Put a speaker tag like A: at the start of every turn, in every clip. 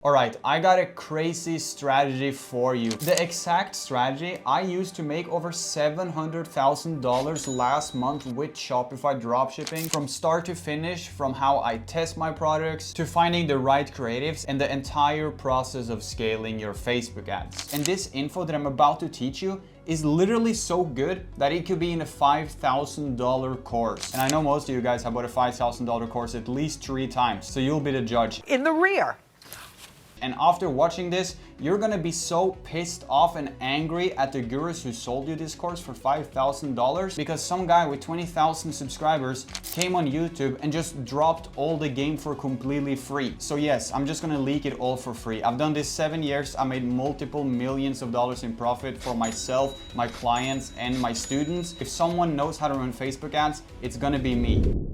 A: Alright, I got a crazy strategy for you. The exact strategy I used to make over $700,000 last month with Shopify dropshipping, from start to finish, from how I test my products to finding the right creatives and the entire process of scaling your Facebook ads. And this info that I'm about to teach you is literally so good that it could be in a $5,000 course. And I know most of you guys have bought a $5,000 course at least 3 times, so you'll be the judge.
B: In the rear.
A: And after watching this, you're gonna be so pissed off and angry at the gurus who sold you this course for $5,000 because some guy with 20,000 subscribers came on YouTube and just dropped all the game for completely free. So yes, I'm just gonna leak it all for free. I've done this 7 years. I made multiple millions of dollars in profit for myself, my clients, and my students. If someone knows how to run Facebook ads, it's gonna be me.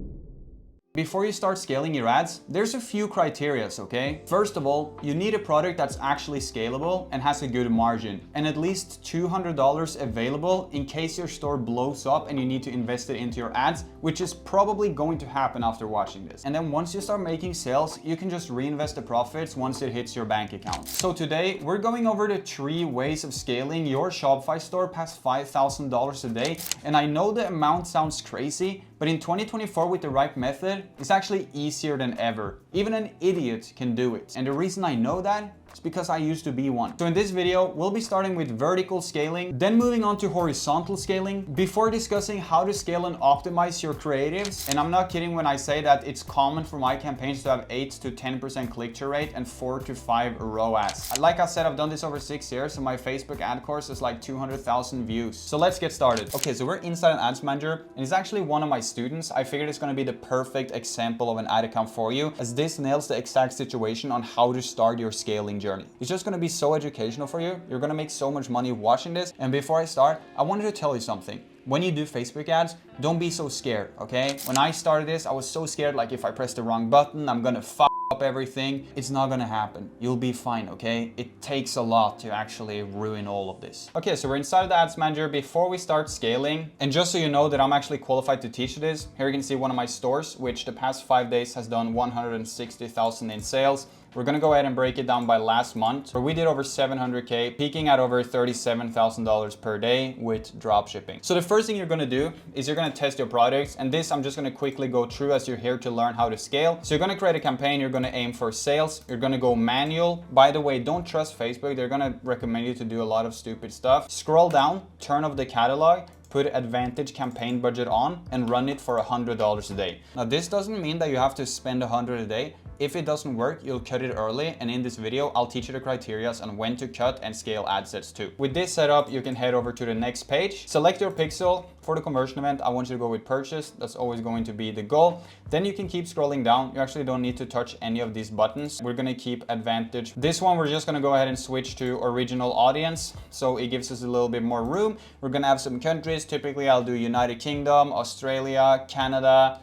A: Before you start scaling your ads, there's a few criterias, okay? First of all, you need a product that's actually scalable and has a good margin, and at least $200 available in case your store blows up and you need to invest it into your ads, which is probably going to happen after watching this. And then once you start making sales, you can just reinvest the profits once it hits your bank account. So today, we're going over the 3 ways of scaling your Shopify store past $5,000 a day. And I know the amount sounds crazy, but in 2024, with the right method, it's actually easier than ever. Even an idiot can do it. And the reason I know that is because I used to be one. So in this video, we'll be starting with vertical scaling, then moving on to horizontal scaling, before discussing how to scale and optimize your creatives. And I'm not kidding when I say that it's common for my campaigns to have 8 to 10% click-through rate and 4 to 5 ROAS. Like I said, I've done this over 6 years, and my Facebook ad course is like 200,000 views. So let's get started. Okay, so we're inside an ads manager, and it's actually one of my students. I figured it's gonna be the perfect example of an ad account for you, as this nails the exact situation on how to start your scaling journey. It's just gonna be so educational for you. You're gonna make so much money watching this. And before I start, I wanted to tell you something. When you do Facebook ads, don't be so scared, okay? When I started this, I was so scared, like if I press the wrong button, I'm gonna fuck up everything. It's not gonna happen. You'll be fine, okay? It takes a lot to actually ruin all of this. Okay, so we're inside the ads manager before we start scaling. And just so you know that I'm actually qualified to teach this, here you can see one of my stores, which the past 5 days has done 160,000 in sales. We're gonna go ahead and break it down by last month, where we did over 700K, peaking at over $37,000 per day with dropshipping. So the first thing you're gonna do is you're gonna test your products, and this I'm just gonna quickly go through as you're here to learn how to scale. So you're gonna create a campaign, you're gonna aim for sales, you're gonna go manual. By the way, don't trust Facebook, they're gonna recommend you to do a lot of stupid stuff. Scroll down, turn off the catalog, put advantage campaign budget on, and run it for $100 a day. Now this doesn't mean that you have to spend 100 a day. If it doesn't work, you'll cut it early, and in this video, I'll teach you the criteria on when to cut and scale ad sets too. With this setup, you can head over to the next page, select your pixel. For the conversion event, I want you to go with purchase. That's always going to be the goal. Then you can keep scrolling down. You actually don't need to touch any of these buttons. We're gonna keep advantage. This one, we're just gonna go ahead and switch to original audience. So it gives us a little bit more room. We're gonna have some countries. Typically, I'll do United Kingdom, Australia, Canada,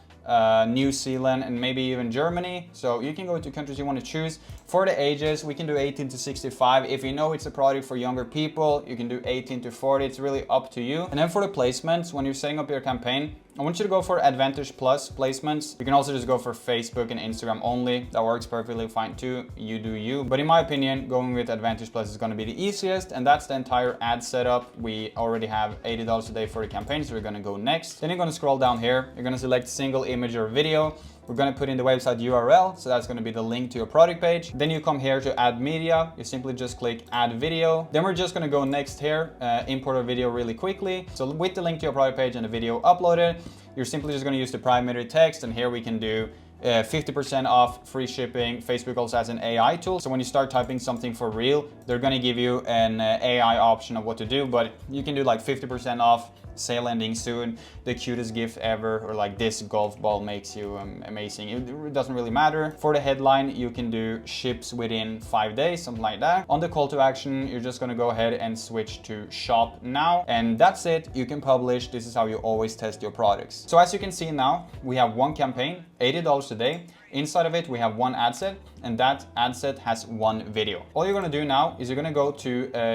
A: New Zealand, and maybe even Germany. So you can go to countries you want to choose. For the ages, we can do 18 to 65. If you know it's a product for younger people, you can do 18 to 40. It's really up to you. And then for the placements, when you're setting up your campaign, I want you to go for Advantage Plus placements. You can also just go for Facebook and Instagram only. That works perfectly fine too. You do you. But in my opinion, going with Advantage Plus is going to be the easiest, and that's the entire ad setup. We already have $80 a day for the campaign, so we're going to go next. Then you're going to scroll down here. You're going to select single image or video. We're going to put in the website URL, so that's going to be the link to your product page. Then you come here to add media. You simply just click add video. Then we're just going to go next here, import a video really quickly. So with the link to your product page and the video uploaded, you're simply just going to use the primary text, and here we can do 50% off, free shipping. Facebook also has an AI tool. So when you start typing something for real, they're going to give you an AI option of what to do, but you can do like 50% off, sale ending soon, the cutest gift ever, or like this golf ball makes you amazing. It doesn't really matter. For the headline, you can do ships within 5 days, something like that. On the call to action, you're just gonna go ahead and switch to shop now, and that's it. You can publish. This is how you always test your products. So as you can see now, we have one campaign, $80 a day. Inside of it, we have one ad set, and that ad set has one video. All you're gonna do now is you're gonna go to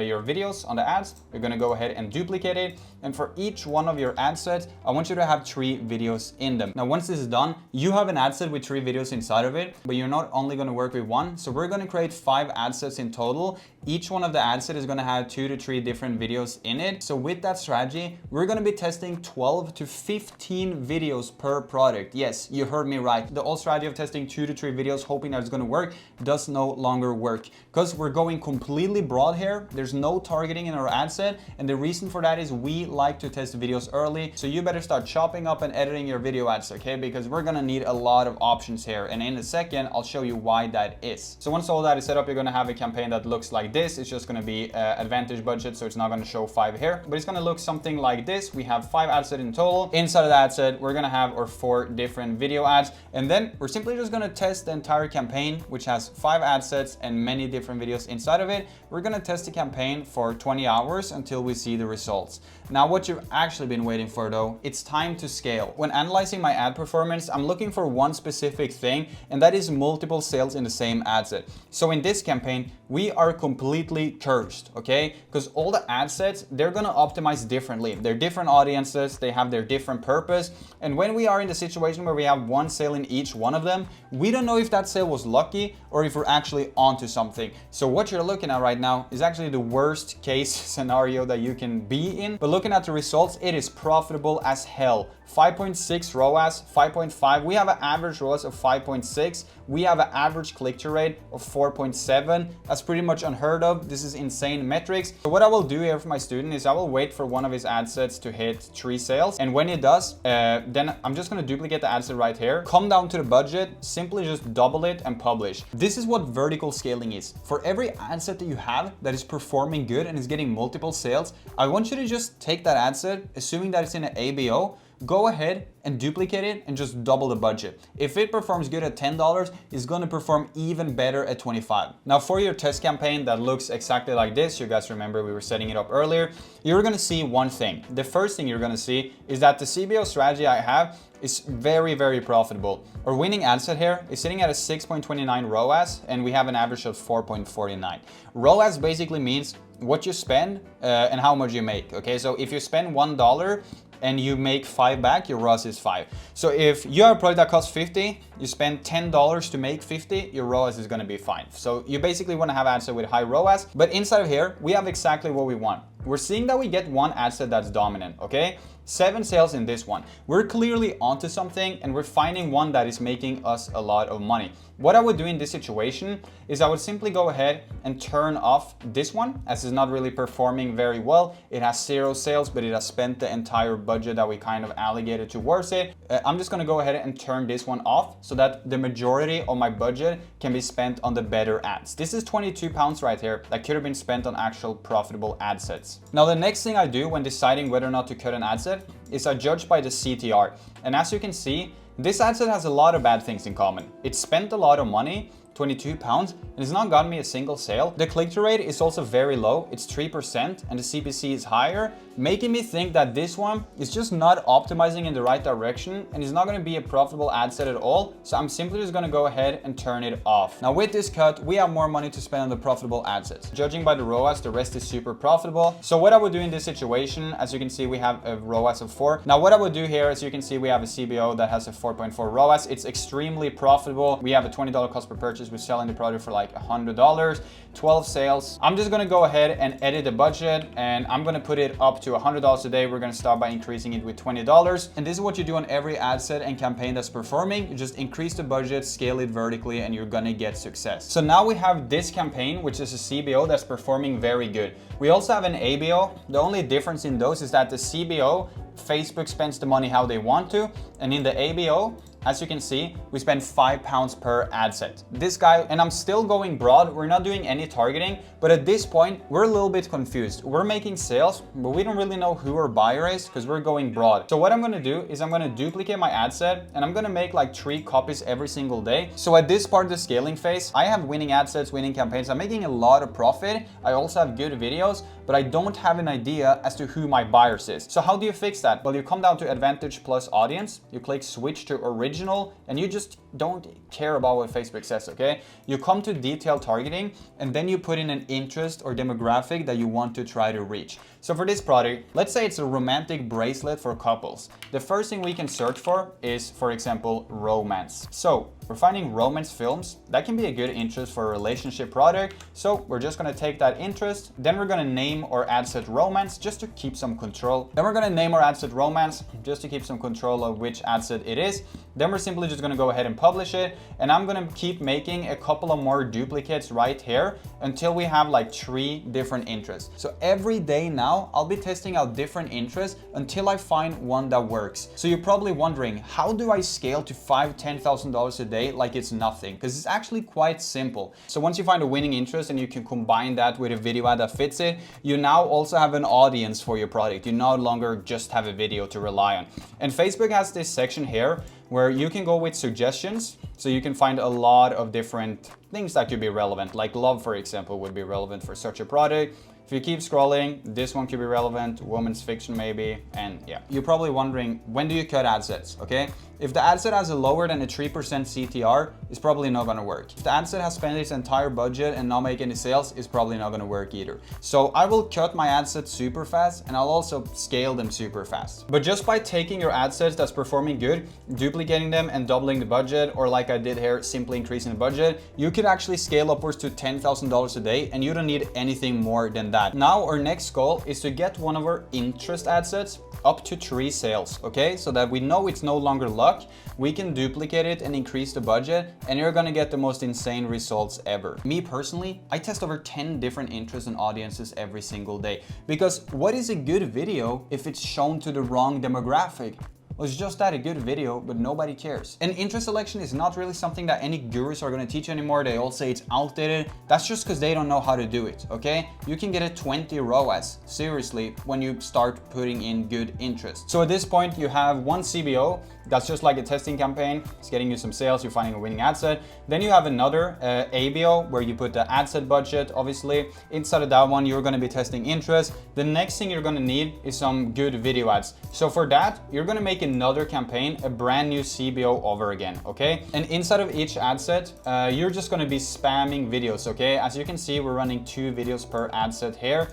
A: your videos on the ads. You're gonna go ahead and duplicate it. And for each one of your ad sets, I want you to have 3 videos in them. Now, once this is done, you have an ad set with 3 videos inside of it, but you're not only gonna work with one. So we're gonna create 5 ad sets in total. Each one of the ad set is gonna have 2 to 3 different videos in it. So with that strategy, we're gonna be testing 12 to 15 videos per product. Yes, you heard me right. The old strategy of testing 2 to 3 videos, hoping that it's gonna work, does no longer work because we're going completely broad here. There's no targeting in our ad set, and the reason for that is we like to test videos early. So you better start chopping up and editing your video ads, okay? Because we're gonna need a lot of options here, and in a second I'll show you why that is. So once all that is set up, you're gonna have a campaign that looks like this. It's just gonna be advantage budget, so it's not gonna show 5 here, but it's gonna look something like this. We have 5 ad set in total. Inside of the ad set, we're gonna have our 4 different video ads, and then we're simply just gonna test the entire campaign, which has 5 ad sets and many different videos inside of it. We're gonna test the campaign for 20 hours until we see the results. Now, what you've actually been waiting for though, it's time to scale. When analyzing my ad performance, I'm looking for one specific thing, and that is multiple sales in the same ad set. So in this campaign, we are completely cursed, okay? Because all the ad sets, they're gonna optimize differently. They're different audiences, they have their different purpose. And when we are in the situation where we have one sale in each one of them, we don't know if that sale was lucky or if we're actually onto something. So what you're looking at right now is actually the worst case scenario that you can be in. But looking at the results, it is profitable as hell. 5.6 ROAS, 5.5. We have an average ROAS of 5.6. We have an average click-through rate of 4.7. That's pretty much unheard of. This is insane metrics. So what I will do here for my student is I will wait for one of his ad sets to hit 3 sales. And when it does, then I'm just gonna duplicate the ad set right here, come down to the budget, simply just double it and publish. This is what vertical scaling is. For every ad set that you have that is performing good and is getting multiple sales, I want you to just take that ad set, assuming that it's in an ABO, go ahead and duplicate it and just double the budget. If it performs good at $10, it's gonna perform even better at 25. Now for your test campaign that looks exactly like this, you guys remember we were setting it up earlier, you're gonna see one thing. The first thing you're gonna see is that the CBO strategy I have is very, very profitable. Our winning ad set here is sitting at a 6.29 ROAS, and we have an average of 4.49. ROAS basically means what you spend and how much you make, okay? So if you spend $1 and you make 5 back, your ROAS is 5. So if you have a product that costs 50, you spend $10 to make 50, your ROAS is gonna be fine. So you basically wanna have ad set with high ROAS, but inside of here, we have exactly what we want. We're seeing that we get one ad set that's dominant, okay? 7 sales in this one. We're clearly onto something, and we're finding one that is making us a lot of money. What I would do in this situation is I would simply go ahead and turn off this one, as it's not really performing very well. It has 0 sales, but it has spent the entire budget that we kind of allocated towards it. I'm just gonna go ahead and turn this one off so that the majority of my budget can be spent on the better ads. This is 22 pounds right here that could have been spent on actual profitable ad sets. Now, the next thing I do when deciding whether or not to cut an ad set is I judge by the CTR. And as you can see, this ad set has a lot of bad things in common. It spent a lot of money, 22 pounds, and it's not gotten me a single sale. The click-through rate is also very low. It's 3%, and the CPC is higher, making me think that this one is just not optimizing in the right direction and is not gonna be a profitable ad set at all. So I'm simply just gonna go ahead and turn it off. Now with this cut, we have more money to spend on the profitable ad sets. Judging by the ROAS, the rest is super profitable. So what I would do in this situation, as you can see, we have a ROAS of 4. Now what I would do here, as you can see, we have a CBO that has a 4.4 ROAS. It's extremely profitable. We have a $20 cost per purchase. We're selling the product for like $100, 12 sales. I'm just gonna go ahead and edit the budget, and I'm gonna put it up to $100 a day. We're gonna start by increasing it with $20. And this is what you do on every ad set and campaign that's performing. You just increase the budget, scale it vertically, and you're gonna get success. So now we have this campaign, which is a CBO that's performing very good. We also have an ABO. The only difference in those is that the CBO, Facebook spends the money how they want to, and in the ABO, as you can see, we spend £5 per ad set. This guy, and I'm still going broad, we're not doing any targeting, but at this point, we're a little bit confused. We're making sales, but we don't really know who our buyer is because we're going broad. So what I'm gonna do is I'm gonna duplicate my ad set, and I'm gonna make like 3 copies every single day. So at this part of the scaling phase, I have winning ad sets, winning campaigns. I'm making a lot of profit. I also have good videos, but I don't have an idea as to who my buyers is. So how do you fix that? Well, you come down to Advantage plus Audience, you click Switch to Original, original and you just don't care about what Facebook says, okay? You come to detailed targeting and then you put in an interest or demographic that you want to try to reach. So for this product, let's say it's a romantic bracelet for couples. The first thing we can search for is, for example, romance. So we're finding romance films. That can be a good interest for a relationship product. So we're just gonna take that interest. Then we're gonna name our ad set romance just to keep some control. Then we're gonna name our ad set romance just to keep some control of which ad set it is. Then we're simply just gonna go ahead and publish it. And I'm gonna keep making a couple of more duplicates right here until we have like 3 different interests. So every day now, I'll be testing out different interests until I find one that works. So you're probably wondering, how do I scale to $5,000, $10,000 a day like it's nothing? Because it's actually quite simple. So once you find a winning interest and you can combine that with a video ad that fits it, you now also have an audience for your product. You no longer just have a video to rely on. And Facebook has this section here where you can go with suggestions. So you can find a lot of different things that could be relevant, like love, for example, would be relevant for such a product. If you keep scrolling, this one could be relevant, women's fiction maybe, and yeah. You're probably wondering, when do you cut ad sets, okay? If the ad set has a lower than a 3% CTR, it's probably not gonna work. If the ad set has spent its entire budget and not make any sales, it's probably not gonna work either. So I will cut my ad sets super fast and I'll also scale them super fast. But just by taking your ad sets that's performing good, duplicating them and doubling the budget, or like I did here, simply increasing the budget, you could actually scale upwards to $10,000 a day and you don't need anything more than that. Now our next goal is to get one of our interest ad sets up to 3 sales, okay? So that we know it's no longer luck, we can duplicate it and increase the budget, and you're gonna get the most insane results ever. Me personally, I test over 10 different interests and audiences every single day, because what is a good video if it's shown to the wrong demographic? Well, it's just that, a good video, but nobody cares. And interest selection is not really something that any gurus are gonna teach anymore. They all say it's outdated. That's just because they don't know how to do it, okay? You can get a 20 ROAS, seriously, when you start putting in good interest. So at this point, you have one CBO, that's just like a testing campaign. It's getting you some sales, you're finding a winning ad set. Then you have another ABO where you put the ad set budget, obviously. Inside of that one, you're gonna be testing interest. The next thing you're gonna need is some good video ads. So for that, you're gonna make another campaign, a brand new CBO over again, okay? And inside of each ad set, you're just gonna be spamming videos, okay? As you can see, we're running 2 videos per ad set here.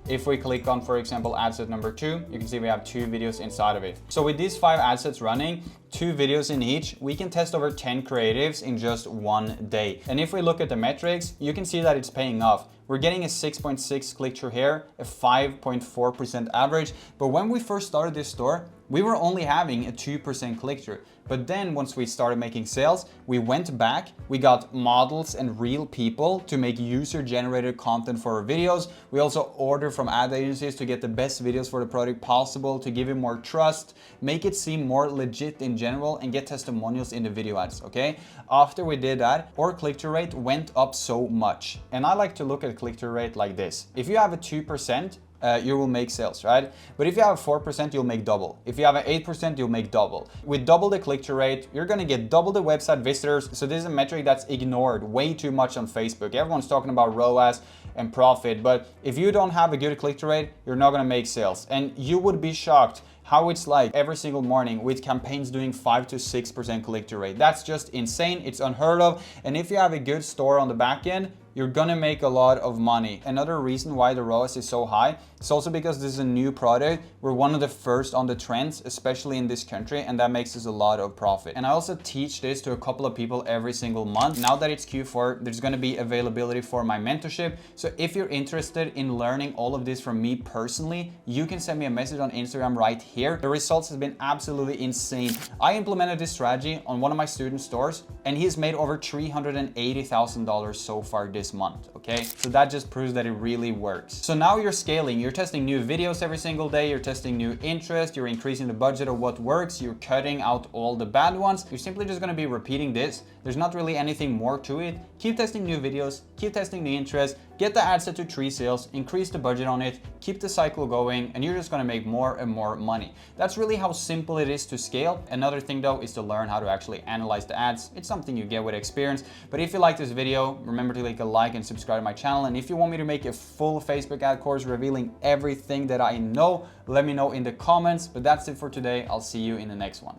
A: If we click on, for example, ad set number 2, you can see we have 2 videos inside of it. So with these 5 ad sets running, 2 videos in each, we can test over 10 creatives in just 1 day. And if we look at the metrics, you can see that it's paying off. We're getting a 6.6 click-through here, a 5.4% average. But when we first started this store, we were only having a 2% click-through. But then once we started making sales, we went back, we got models and real people to make user-generated content for our videos. We also order from ad agencies to get the best videos for the product possible, to give it more trust, make it seem more legit in general, and get testimonials in the video ads, okay? After we did that, our click-through rate went up so much. And I like to look at click-through rate like this. If you have a 2%, you will make sales, right? But if you have a 4%, you'll make double. If you have an 8%, you'll make double. With double the click-through rate, you're gonna get double the website visitors. So this is a metric that's ignored way too much on Facebook. Everyone's talking about ROAS and profit, but if you don't have a good click-through rate, you're not gonna make sales. And you would be shocked how it's like every single morning with campaigns doing 5 to 6% click-through rate. That's just insane, it's unheard of. And if you have a good store on the back end, you're gonna make a lot of money. Another reason why the ROAS is so high, it's also because this is a new product. We're one of the first on the trends, especially in this country, and that makes us a lot of profit. And I also teach this to a couple of people every single month. Now that it's Q4, there's gonna be availability for my mentorship. So if you're interested in learning all of this from me personally, you can send me a message on Instagram right here. The results have been absolutely insane. I implemented this strategy on one of my student stores, and he's made over $380,000 so far this month, okay? So that just proves that it really works. So now you're scaling, you're testing new videos every single day, you're testing new interest, you're increasing the budget of what works, you're cutting out all the bad ones. You're simply just gonna be repeating this. There's not really anything more to it. Keep testing new videos, keep testing the interest, get the ad set to 3 sales, increase the budget on it, keep the cycle going, and you're just gonna make more and more money. That's really how simple it is to scale. Another thing though is to learn how to actually analyze the ads. It's something you get with experience. But if you like this video, remember to click a like and subscribe to my channel. And if you want me to make a full Facebook ad course revealing everything that I know, let me know in the comments. But that's it for today. I'll see you in the next one.